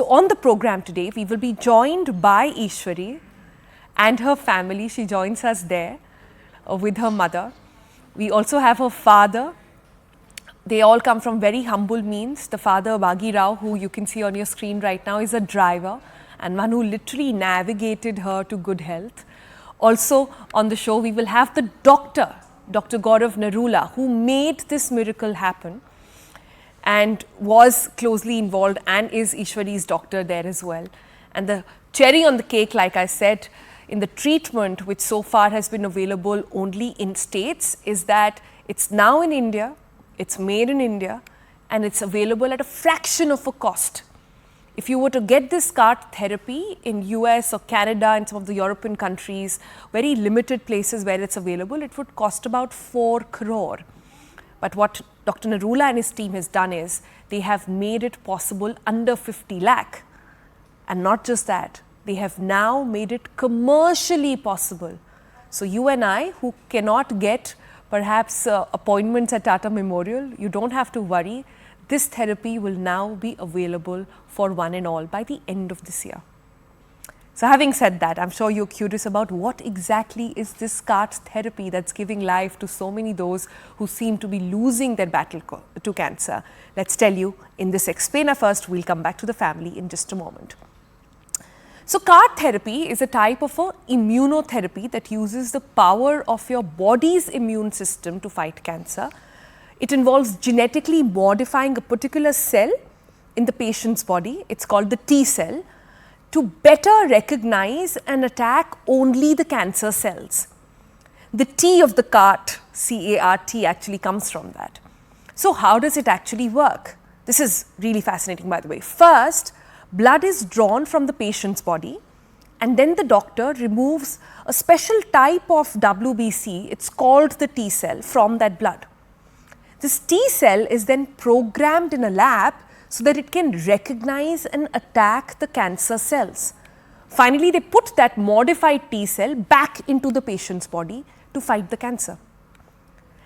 So on the program today, we will be joined by Ishwari and her family. She joins us there with her mother. We also have her father. They all come from very humble means. The father, Bagirav, who you can see on your screen right now, is a driver and one who literally navigated her to good health. Also on the show, we will have the doctor, Dr. Gaurav Narula, who made this miracle happen and was closely involved and is Ishwari's doctor there as well. And the cherry on the cake, like I said, in the treatment which so far has been available only in states, is that it's now in India, it's made in India, and it's available at a fraction of a cost. If you were to get this CAR-T therapy in US or Canada and some of the European countries, very limited places where it's available, it would cost about 4 crore. But what Dr. Narula and his team has done is, they have made it possible under 50 lakh. And not just that, they have now made it commercially possible. So you and I, who cannot get perhaps appointments at Tata Memorial, you don't have to worry. This therapy will now be available for one and all by the end of this year. So having said that, I'm sure you're curious about what exactly is this CAR-T therapy that's giving life to so many those who seem to be losing their battle to cancer. Let's tell you in this explainer first. We'll come back to the family in just a moment. So CAR-T therapy is a type of a immunotherapy that uses the power of your body's immune system to fight cancer. It involves genetically modifying a particular cell in the patient's body. It's called the T cell, to better recognize and attack only the cancer cells. The T of the CAR-T, C-A-R-T, actually comes from that. So how does it actually work? This is really fascinating, by the way. First, blood is drawn from the patient's body, and then the doctor removes a special type of WBC, it's called the T cell, from that blood. This T cell is then programmed in a lab so that it can recognize and attack the cancer cells. Finally, they put that modified T cell back into the patient's body to fight the cancer.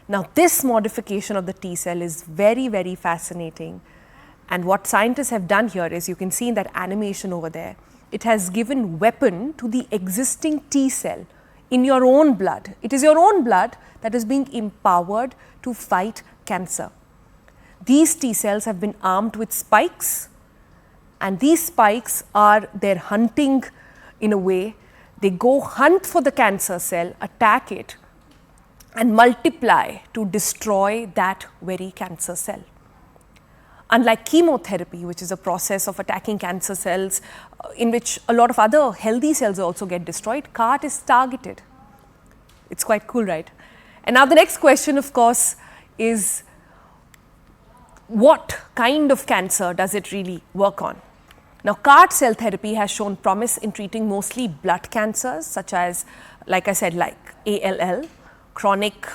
Now, this modification of the T cell is very, very fascinating. And what scientists have done here is, you can see in that animation over there, it has given weapon to the existing T cell in your own blood. It is your own blood that is being empowered to fight cancer. These T cells have been armed with spikes, and these spikes are their hunting in a way. They go hunt for the cancer cell, attack it, and multiply to destroy that very cancer cell. Unlike chemotherapy, which is a process of attacking cancer cells in which a lot of other healthy cells also get destroyed, CAR-T is targeted. It's quite cool, right? And now the next question, of course, is what kind of cancer does it really work on? Now, CAR-T cell therapy has shown promise in treating mostly blood cancers, such as, like I said, like ALL, chronic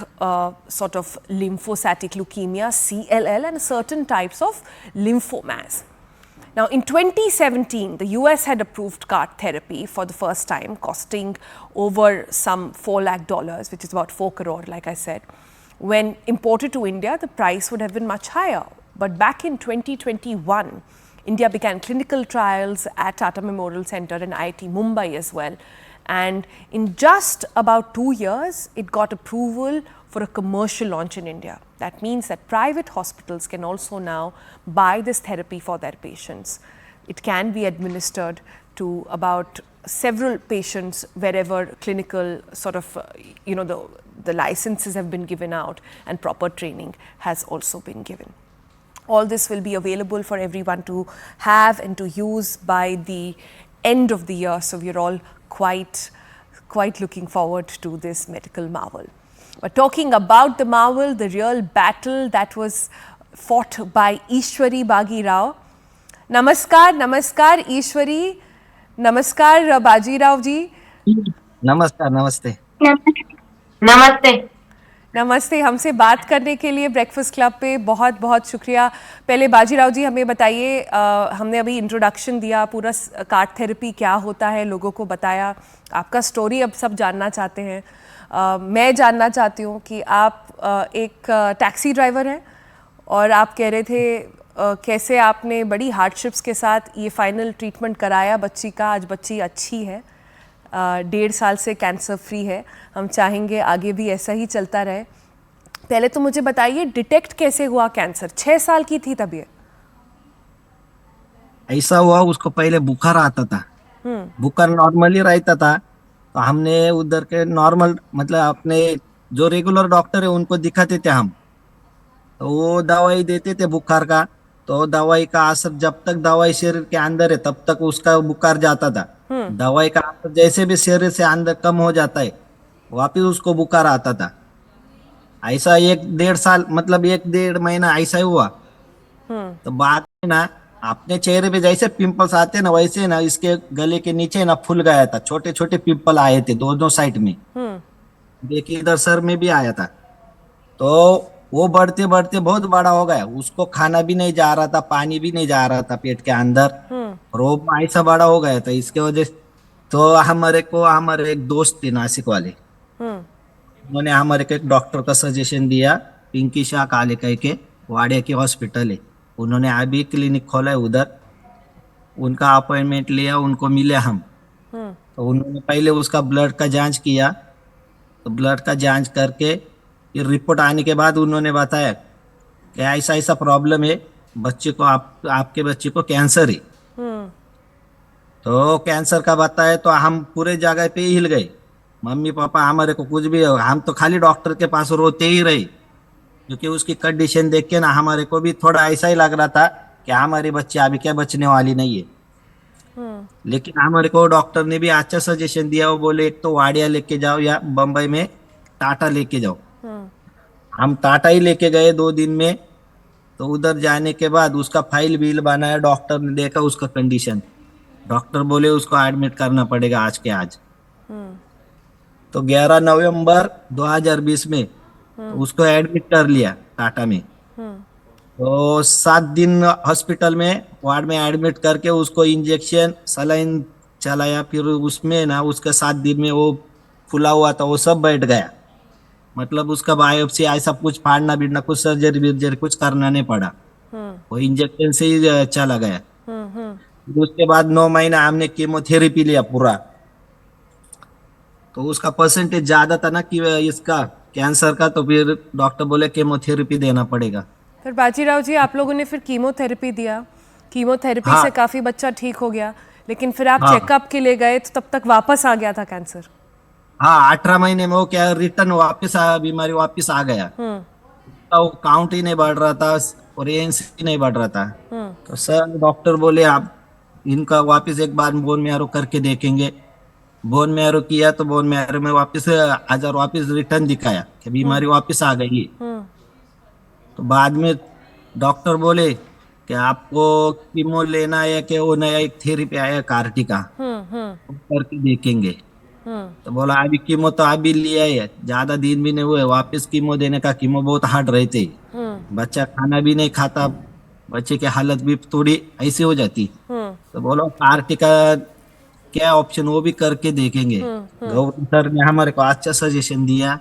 sort of lymphocytic leukemia, CLL, and certain types of lymphomas. Now, in 2017, the US had approved CAR-T therapy for the first time, costing over some $4 lakh, which is about 4 crore, like I said. When imported to India, the price would have been much higher. But back in 2021, India began clinical trials at Tata Memorial Center and IIT Mumbai as well. And in just about 2 years, it got approval for a commercial launch in India. That means that private hospitals can also now buy this therapy for their patients. It can be administered to about several patients wherever clinical sort of, the licenses have been given out and proper training has also been given. All this will be available for everyone to have and to use by the end of the year. So we're all quite looking forward to this medical marvel. But talking about the marvel, the real battle that was fought by Ishwari Bagirav. Namaskar, namaskar Ishwari. Namaskar Bagirav ji. नमस्कार, नमस्ते। नमस्ते। नमस्ते, हमसे बात करने के लिए breakfast club पे बहुत बहुत शुक्रिया। पहले बाजीराव जी हमें बताइए, हमने अभी इंट्रोडक्शन दिया, पूरा CAR-T थेरेपी क्या होता है लोगों को बताया, आपका स्टोरी अब सब जानना चाहते हैं। मैं जानना चाहती हूँ कि आप एक टैक्सी ड्राइवर हैं और आप कह रहे थे कैसे आपने बड़ी हार्डशिप्स के साथ ये फाइनल ट्रीटमेंट कराया बच्ची का। आज बच्ची अच्छी है, 1.5 साल से कैंसर फ्री है। हम चाहेंगे आगे भी ऐसा ही चलता रहे। पहले तो मुझे बताइए, डिटेक्ट कैसे हुआ कैंसर? 6 साल की थी तब ये? ऐसा हुआ, उसको पहले बुखार आता था। बुखार नॉर्मली रहता था, तो हमने उधर के नॉर्मल मतलब अपने जो रेगुलर डॉक्टर है उनको दिखाते थे हम। तो वो दवाई देते थे बुखार का। तो दवाई का असर, जब तक दवाई शरीर के अंदर है तब तक उसका बुखार जाता था। दवाई का असर जैसे भी शरीर से अंदर कम हो जाता है, वापिस उसको बुखार आता था। ऐसा 1-1.5 साल मतलब 1-1.5 महीना ऐसा ही हुआ। तो बाद में ना, अपने चेहरे पे जैसे पिंपल्स आते ना, वैसे ना इसके गले के नीचे ना फूल गया था। छोटे छोटे पिंपल आए थे दोनों साइड में। देखिए इधर सर में भी आया था। तो वो बढ़ते बढ़ते बहुत बड़ा हो गया। उसको खाना भी नहीं जा रहा था, पानी भी नहीं जा रहा था पेट के अंदर। और वो ऐसा बड़ा हो गया था इसके वजह से। तो हमारे एक दोस्त थे नासिक वाले, उन्होंने हमारे को एक डॉक्टर का सजेशन दिया। पिंकी शाह काले कह के, वाडिया की हॉस्पिटल है। उन्होंने अभी क्लिनिक खोला है उधर। उनका अपॉइंटमेंट लिया, उनको मिले हम। तो उन्होंने पहले उसका ब्लड का जांच किया। तो ब्लड का जांच करके फिर रिपोर्ट आने के बाद उन्होंने बताया कि ऐसा ऐसा प्रॉब्लम है, बच्चे को आपके बच्चे को कैंसर है। तो कैंसर का बताया तो हम पूरे जगह पे ही हिल गए। मम्मी पापा हमारे को कुछ भी, हम तो खाली डॉक्टर के पास रोते ही रहे, क्योंकि उसकी कंडीशन देख के ना हमारे को भी थोड़ा ऐसा ही लग रहा था कि हमारी बच्ची अभी क्या बचने वाली नहीं है। लेकिन हमारे को डॉक्टर ने भी अच्छा सजेशन दिया। वो बोले एक तो वाडिया लेके जाओ या बम्बई में टाटा लेके जाओ। हम टाटा ही लेके गए 2 दिन में। तो उधर जाने के बाद उसका फाइल बिल बनाया, डॉक्टर ने देखा उसका कंडीशन। डॉक्टर बोले उसको एडमिट करना पड़ेगा आज के आज। तो 11 नवंबर 2020 में उसको एडमिट कर लिया टाटा में। तो 7 दिन हॉस्पिटल में वार्ड में एडमिट करके उसको इंजेक्शन सलाइन चलाया। फिर उसमें ना उसका 7 दिन में वो फूला हुआ था वो सब बैठ गया। मतलब उसका बायोप्सी ऐसा कुछ फाड़ना बीड़ना, कुछ सर्जरी विर्जरी कुछ करना नहीं पड़ा। वो इंजेक्शन से ही चला गया। फिर उसके बाद 9 महीना हमने कीमोथेरेपी लिया पूरा। तो उसका परसेंटेज ज्यादा था ना कि इसका कैंसर का, तो फिर डॉक्टर बोले कीमोथेरेपी देना पड़ेगा। फिर बाजीराव जी, आप लोगों ने फिर कीमोथेरेपी दिया। कीमोथेरेपी हाँ से काफ़ी बच्चा ठीक हो गया, लेकिन फिर आप हाँ चेकअप के लिए गए तो तब तक वापस आ गया था कैंसर। हाँ, 18 महीने में वो क्या रिटर्न वापस आया, बीमारी वापस आ गया। तो वो काउंट ही नहीं बढ़ रहा था और एएनसी ही नहीं बढ़ रहा था। तो सर डॉक्टर बोले आप इनका वापस एक बार बोन मैरो करके देखेंगे। बोन मैरो किया तो बोन मैरो में वापस 1000 वापस रिटर्न दिखाया कि बीमारी वापस आ गई है। तो बाद में डॉक्टर बोले कि आपको कीमो लेना है कि वो नया एक थेरेपी आया कार्टी का, वो करके देखेंगे। तो बोला अभी कीमो तो अभी लिया है, ज्यादा दिन भी नहीं हुए वापस कीमो देने का। कीमो बहुत हार्ड रहते, बच्चा खाना भी नहीं खाता, बच्चे की हालत भी थोड़ी ऐसी हो जाती। तो बोलो कार्टी का क्या ऑप्शन, वो भी करके देखेंगे। गौरी सर ने हमारे को अच्छा सजेशन दिया,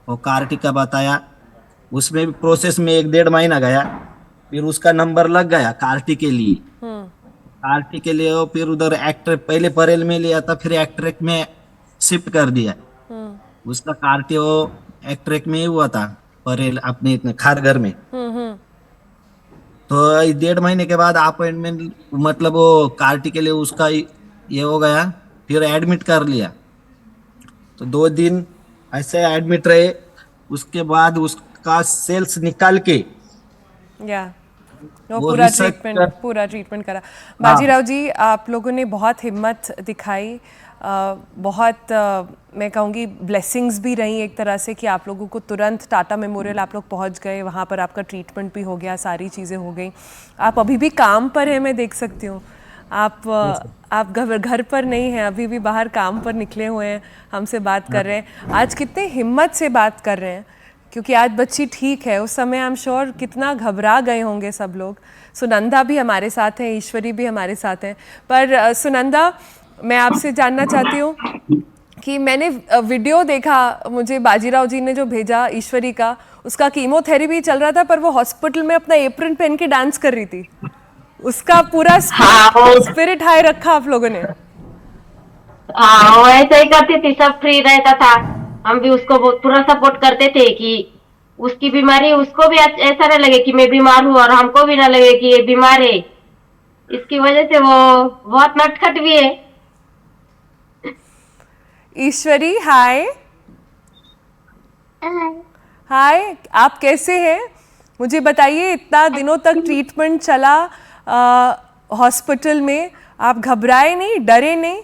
वो कार्टी का बताया। उसमें भी प्रोसेस में 1-1.5 महीना गया। फिर उसका नंबर लग गया कार्टी के लिए। कार्टी के लिए वो फिर उधर एक्टर पहले परेल में लिया था, फिर एक्ट्रेक में शिफ्ट कर दिया। उसका कार्टी वो एक्ट्रेक में ही हुआ था, परेल अपने इतने खारघर में। तो 1.5 महीने के बाद अपॉइंटमेंट मतलब वो कार्टी के लिए उसका ये हो गया। फिर एडमिट कर लिया। तो 2 दिन ऐसे एडमिट रहे। उसके बाद उसका सेल्स निकाल के या वो वो पूरा रिसर्च ट्रीटमेंट कर। करा। हाँ बाजीराव जी, आप लोगों ने बहुत हिम्मत दिखाई। बहुत मैं कहूँगी ब्लेसिंग्स भी रही एक तरह से कि आप लोगों को तुरंत टाटा मेमोरियल आप लोग पहुँच गए, वहाँ पर आपका ट्रीटमेंट भी हो गया, सारी चीज़ें हो गई। आप अभी भी काम पर हैं, मैं देख सकती हूँ। आप घर पर नहीं हैं, अभी भी बाहर काम पर निकले हुए हैं, हमसे बात कर रहे हैं। आज कितने हिम्मत से बात कर रहे हैं, क्योंकि आज बच्ची ठीक है। उस समय आई एम श्योर कितना घबरा गए होंगे सब लोग। सुनंदा भी हमारे साथ हैं, ईश्वरी भी हमारे साथ हैं। पर सुनंदा, मैं आपसे जानना चाहती हूँ कि मैंने वीडियो देखा, मुझे बाजीराव जी ने जो भेजा ईश्वरी का, उसका कीमोथेरेपी चल रहा था पर वो हॉस्पिटल में अपना एप्रन पहन के डांस कर रही थी। उसका पूरा हाँ वो स्पिरिट हाई रखा आप लोगों ने। हाँ वो ऐसे ही करती थी, सब फ्री रहता था। हम भी उसको पूरा सपोर्ट करते थे कि उसकी बीमारी उसको भी ऐसा ना लगे कि मैं बीमार हूँ, और हमको भी ना लगे कि ये बीमार है। इसकी वजह से वो बहुत नटखट भी है। ईश्वरी हाय। हाय, आप कैसे हैं? मुझे बताइए, इतना दिनों तक ट्रीटमेंट चला हॉस्पिटल में, आप घबराए नहीं, डरे नहीं?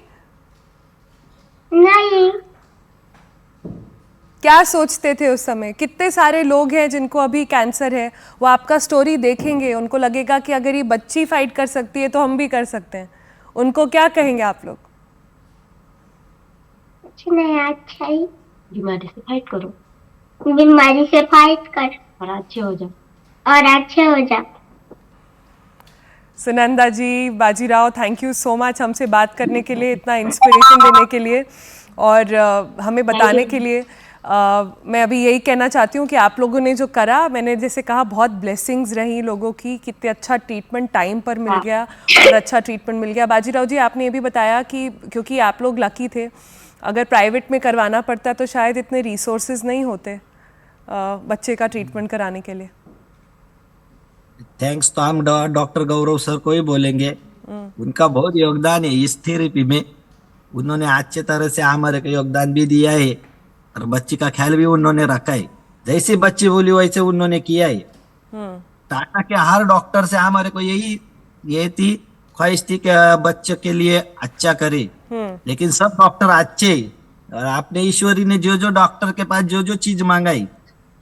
नहीं। क्या सोचते थे उस समय? कितने सारे लोग हैं जिनको अभी कैंसर है, वो आपका स्टोरी देखेंगे, उनको लगेगा कि अगर ये बच्ची फाइट कर सकती है तो हम भी कर सकते हैं। उनको क्या कहेंगे आप लोग? कुछ नहीं, अच्छा ही। बीमारी से फाइट करो बीमारी से फाइट कर और अच्छे हो जाओ। और अच्छे हो जा। Sunanda ji, Bajirao, thank you so much हमसे बात करने के लिए, इतना इंस्पिरेशन देने के लिए और हमें बताने के लिए। मैं अभी यही कहना चाहती हूँ कि आप लोगों ने जो करा, मैंने जैसे कहा, बहुत ब्लेसिंग्स रही लोगों की, कितने अच्छा ट्रीटमेंट टाइम पर मिल गया और अच्छा ट्रीटमेंट मिल गया। बाजीराव जी, आपने ये भी बताया कि क्योंकि आप लोग लकी थे, अगर प्राइवेट में करवाना पड़ता तो शायद इतने रिसोर्सेज नहीं होते बच्चे का ट्रीटमेंट कराने के लिए। थैंक्स तो हम डॉक्टर गौरव सर को ही बोलेंगे। उनका बहुत योगदान है इस थेरेपी में। उन्होंने अच्छे तरह से हमारे को योगदान भी दिया है और बच्ची का ख्याल भी उन्होंने रखा है। जैसी बच्ची बोली वैसे उन्होंने किया है। टाटा के हर डॉक्टर से हमारे को ये थी, ख्वाहिश थी कि बच्चे के लिए अच्छा करे। लेकिन सब डॉक्टर अच्छे हैं। और आपने ईश्वरी ने जो जो डॉक्टर के पास जो जो चीज मांगाई,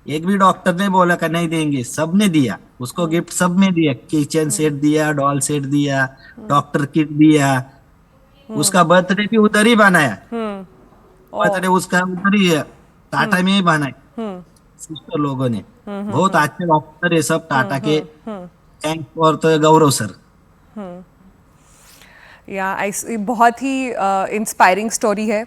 एक भी डॉक्टर ने बोला कि नहीं देंगे, सबने दिया उसको। गिफ्ट सब में दिया, किचन सेट दिया, डॉल सेट दिया, डॉक्टर किट दिया। उसका बर्थडे भी उधर ही बनाया। बर्थडे उसका उधर ही है, टाटा में ही बनाया सिस्टर लोगों ने। बहुत अच्छे डॉक्टर है सब टाटा के। थैंक्स फॉर तो गौरव सर। या बहुत ही इंस्पायरिंग स्टोरी है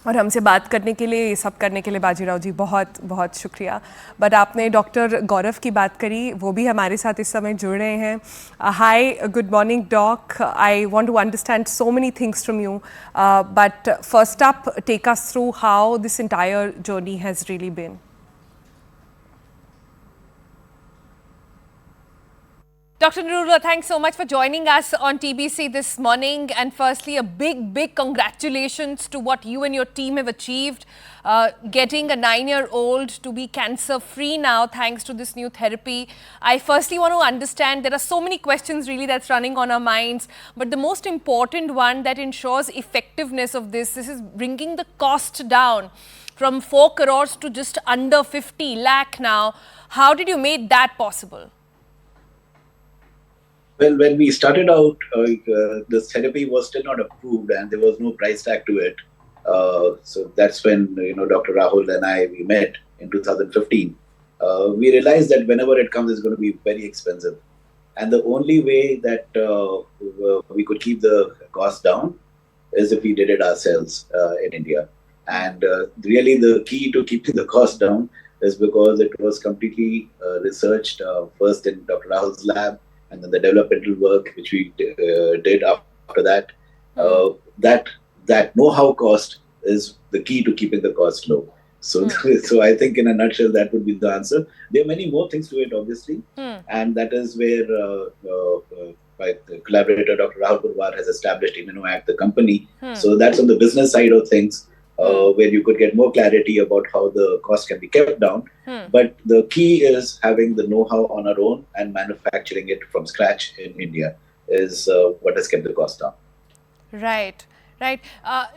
और हमसे बात करने के लिए, ये सब करने के लिए बाजीराव जी बहुत बहुत शुक्रिया। बट आपने डॉक्टर गौरव की बात करी, वो भी हमारे साथ इस समय जुड़ रहे हैं। Hi, good morning doc, I want to understand so many things from you, but first up take us through how this entire journey has really been. Dr. Mehrotra, thanks so much for joining us on TBC this morning. And firstly, a big congratulations to what you and your team have achieved. Getting a 9-year-old to be cancer-free now thanks to this new therapy. I firstly want to understand, there are so many questions really that's running on our minds. But the most important one that ensures effectiveness of this is bringing the cost down from 4 crores to just under 50 lakh now. How did you make that possible? Well, when we started out, this therapy was still not approved, and there was no price tag to it. So that's when Dr. Rahul and we met in 2015. We realized that whenever it comes, it's going to be very expensive, and the only way that we could keep the cost down is if we did it ourselves in India. And really, the key to keeping the cost down is because it was completely researched first in Dr. Rahul's lab, and then the developmental work which we did after that. That know-how cost is the key to keeping the cost low. So, so I think in a nutshell that would be the answer. There are many more things to it, obviously, and that is where my collaborator Dr. Rahul Purwar has established ImmunoAct, the company. So that's on the business side of things, where you could get more clarity about how the cost can be kept down. But the key is having the know-how on our own and manufacturing it from scratch in India is what has kept the cost down. Right. Right.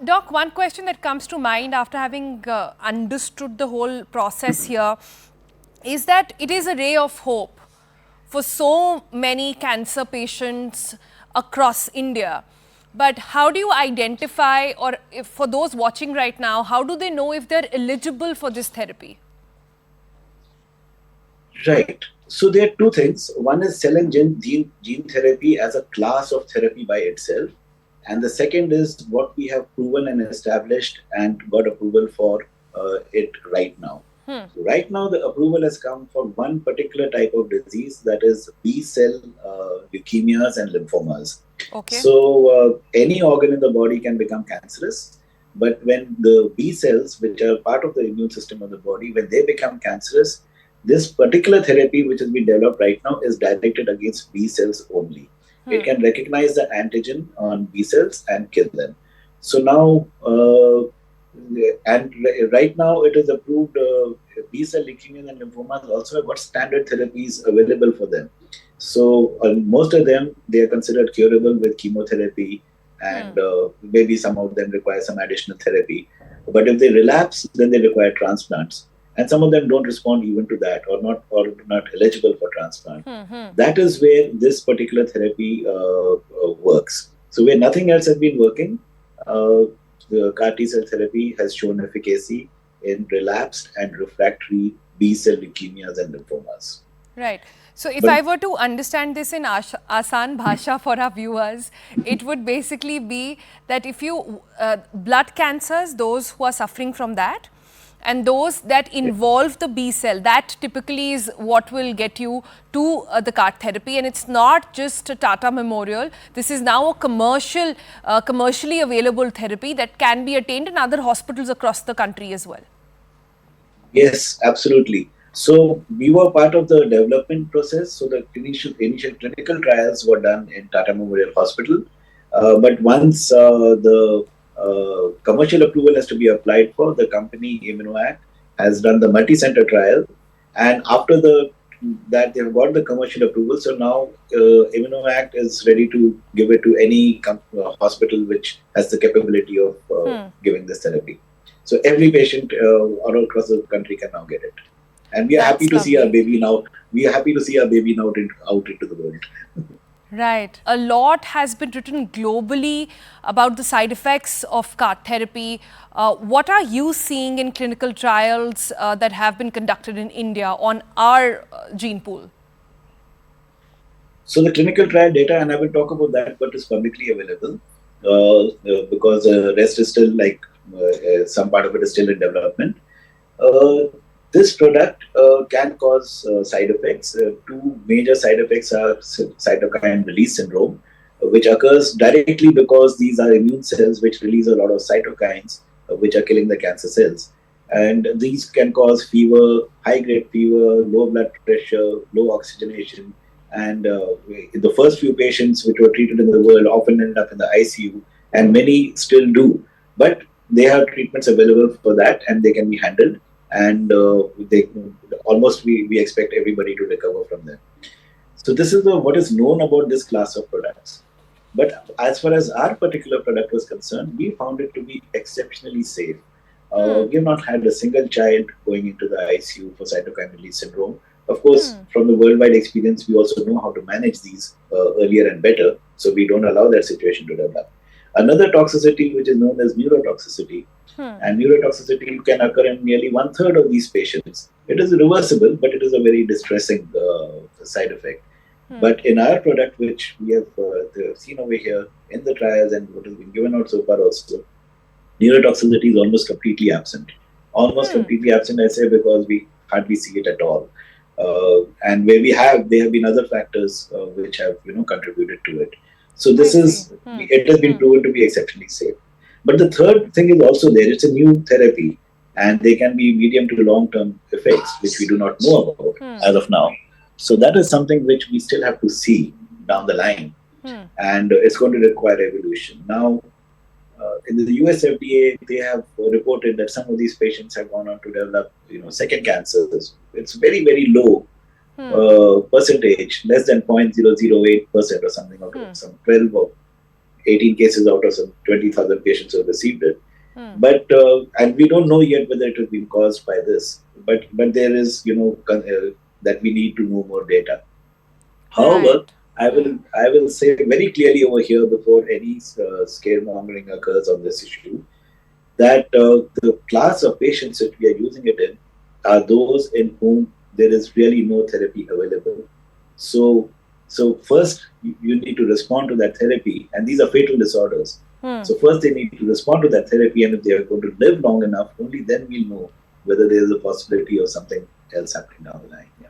Doc, one question that comes to mind after having understood the whole process here is that it is a ray of hope for so many cancer patients across India. But how do you identify, or if for those watching right now, how do they know if they're eligible for this therapy? Right. So there are two things. One is cell and gene therapy as a class of therapy by itself. And the second is what we have proven and established and got approval for it right now. So right now, the approval has come for one particular type of disease, that is B cell leukemias and lymphomas. Okay. So any organ in the body can become cancerous, but when the B cells, which are part of the immune system of the body, when they become cancerous, this particular therapy which has been developed right now is directed against B cells only. It can recognize the antigen on B cells and kill them. So now, right now it is approved. B cell leukemia and lymphomas also have got standard therapies available for them. So most of them, they are considered curable with chemotherapy, and maybe some of them require some additional therapy. But if they relapse, then they require transplants, and some of them don't respond even to that, or not eligible for transplant. That is where this particular therapy works. So where nothing else has been working, the CAR T cell therapy has shown efficacy in relapsed and refractory B cell leukemias and lymphomas. Right. So if I were to understand this in Asan Bhasha for our viewers, it would basically be that if you, blood cancers, those who are suffering from that, and those that involve the B cell, that typically is what will get you to the CAR therapy. And it's not just a Tata Memorial. This is now a commercially available therapy that can be attained in other hospitals across the country as well. Yes, absolutely. So we were part of the development process. So the initial clinical trials were done in Tata Memorial Hospital. But once the commercial approval has to be applied for, the company ImmunoAct has done the multi-center trial. And after that they've got the commercial approval. So now ImmunoAct is ready to give it to any hospital which has the capability of giving this therapy. So every patient all across the country can now get it. And we are happy to see our baby now. We are happy to see our baby now out into the world. Right. A lot has been written globally about the side effects of CAR therapy. What are you seeing in clinical trials that have been conducted in India on our gene pool? So the clinical trial data, and I will talk about that, but is publicly available because the rest is still some part of it is still in development. This product can cause side effects. Two major side effects are cytokine release syndrome, which occurs directly because these are immune cells which release a lot of cytokines which are killing the cancer cells. And these can cause fever, high-grade fever, low blood pressure, low oxygenation. And the first few patients which were treated in the world often ended up in the ICU, and many still do. But they have treatments available for that, and they can be handled. And we expect everybody to recover from them. So this is what is known about this class of products. But as far as our particular product was concerned, we found it to be exceptionally safe. We have not had a single child going into the ICU for cytokine release syndrome. Of course, from the worldwide experience, we also know how to manage these earlier and better, so we don't allow that situation to develop. Another toxicity, which is known as neurotoxicity, and neurotoxicity can occur in nearly 1/3 of these patients. It is reversible, but it is a very distressing side effect. But in our product, which we have seen over here in the trials and what has been given out so far also, neurotoxicity is almost completely absent. Almost completely absent, I say, because we hardly see it at all. And where there have been other factors which have contributed to it. So it has been proven to be exceptionally safe. But the third thing is also there. It's a new therapy, and they can be medium to long-term effects, which we do not know about as of now. So that is something which we still have to see down the line, and it's going to require evolution. Now, in the US FDA, they have reported that some of these patients have gone on to develop, second cancers. It's very, very low percentage, less than 0.008% or something, out of some 12 or 18 cases out of some 20,000 patients who have received it. But and we don't know yet whether it has been caused by this. But there is, that we need to know more data. However, I will say very clearly over here, before any scaremongering occurs on this issue, that the class of patients that we are using it in are those in whom there is really no therapy available. So first, you need to respond to that therapy, and these are fatal disorders. So first they need to respond to that therapy, and if they are going to live long enough, only then we'll know whether there is a possibility of something else happening down the line. Yeah.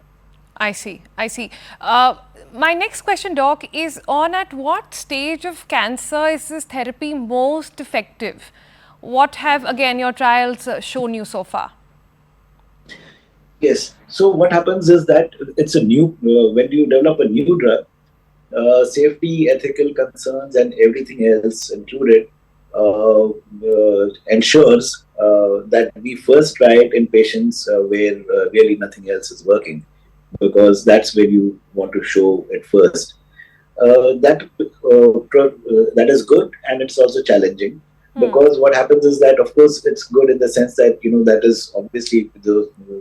I see. I see. My next question, Doc, is on at what stage of cancer is this therapy most effective? What have, again, your trials shown you so far? Yes. So what happens is that it's a new, when you develop a new drug, safety, ethical concerns, and everything else included ensures that we first try it in patients where really nothing else is working, because that's where you want to show it first. That is good, and it's also challenging. Because what happens is that, of course, it's good in the sense that, that is obviously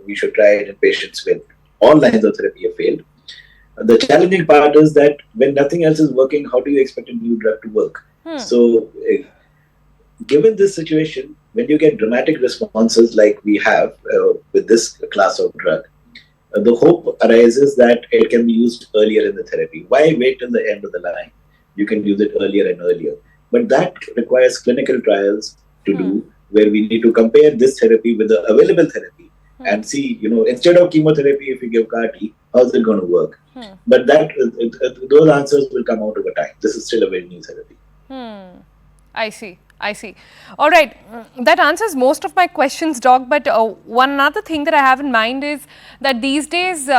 we should try it in patients when all lines of therapy have failed. The challenging part is that when nothing else is working, how do you expect a new drug to work? So, given this situation, when you get dramatic responses like we have with this class of drug, the hope arises that it can be used earlier in the therapy. Why wait till the end of the line? You can use it earlier and earlier. But that requires clinical trials to do, where we need to compare this therapy with the available therapy and see, instead of chemotherapy, if you give CAR-T, how's it going to work? But those answers will come out over time. This is still a very new therapy. I see. I see. All right. That answers most of my questions, Doc. But one other thing that I have in mind is that these days,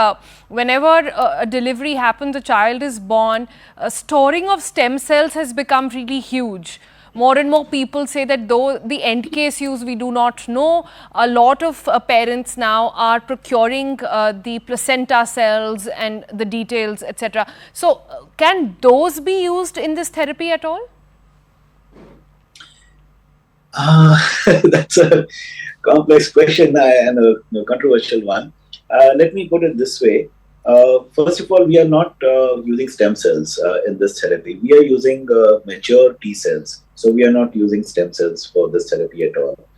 whenever a delivery happens, a child is born, storing of stem cells has become really huge. More and more people say that though the end case use we do not know, a lot of parents now are procuring the placenta cells and the details, etc. So, can those be used in this therapy at all? That's a complex question and a controversial one. Let me put it this way. First of all, we are not using stem cells in this therapy. We are using mature T cells. So we are not using stem cells for this therapy at all.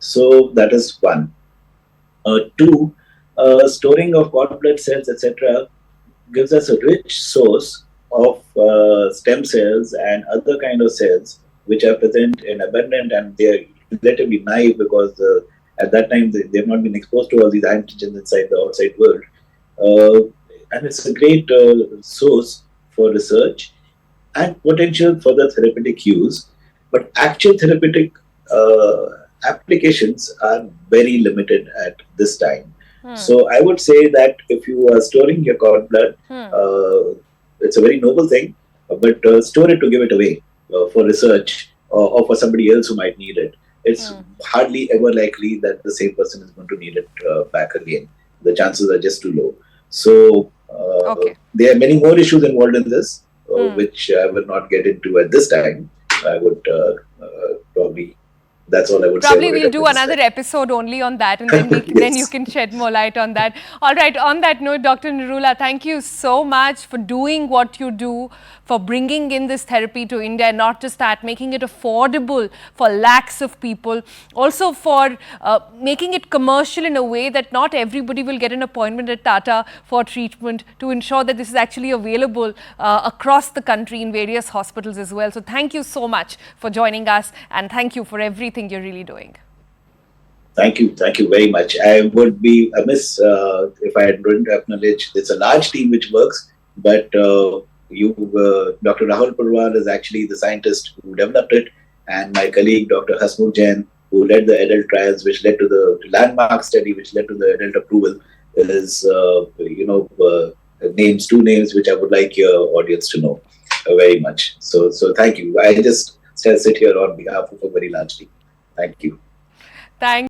So that is one. Two, storing of cord blood cells, etc., gives us a rich source of stem cells and other kind of cells which are present in abundant, and they are relatively naive because at that time they have not been exposed to all these antigens inside the outside world. And it's a great source for research and potential for the therapeutic use. But actual therapeutic applications are very limited at this time. So I would say that if you are storing your cord blood, it's a very noble thing, but store it to give it away for research or for somebody else who might need it. It's hardly ever likely that the same person is going to need it back again. The chances are just too low. So there are many more issues involved in this, which I will not get into at this time. I would probably, that's all I would say. Probably we'll do another episode only on that, and then then you can shed more light on that. All right, on that note, Dr. Nirula, thank you so much for doing what you do, for bringing in this therapy to India, and not just that, making it affordable for lakhs of people, also for making it commercial in a way that not everybody will get an appointment at Tata for treatment, to ensure that this is actually available across the country in various hospitals as well. So thank you so much for joining us, and thank you for everything you're really doing. Thank you very much. I would be amiss if I didn't acknowledge it's a large team which works, but Dr. Rahul Purwar is actually the scientist who developed it, and my colleague Dr. Hasmukh Jain, who led the adult trials, which led to the landmark study, which led to the adult approval, is two names which I would like your audience to know very much. So thank you. I just sit here on behalf of a very large team. Thank you. Thank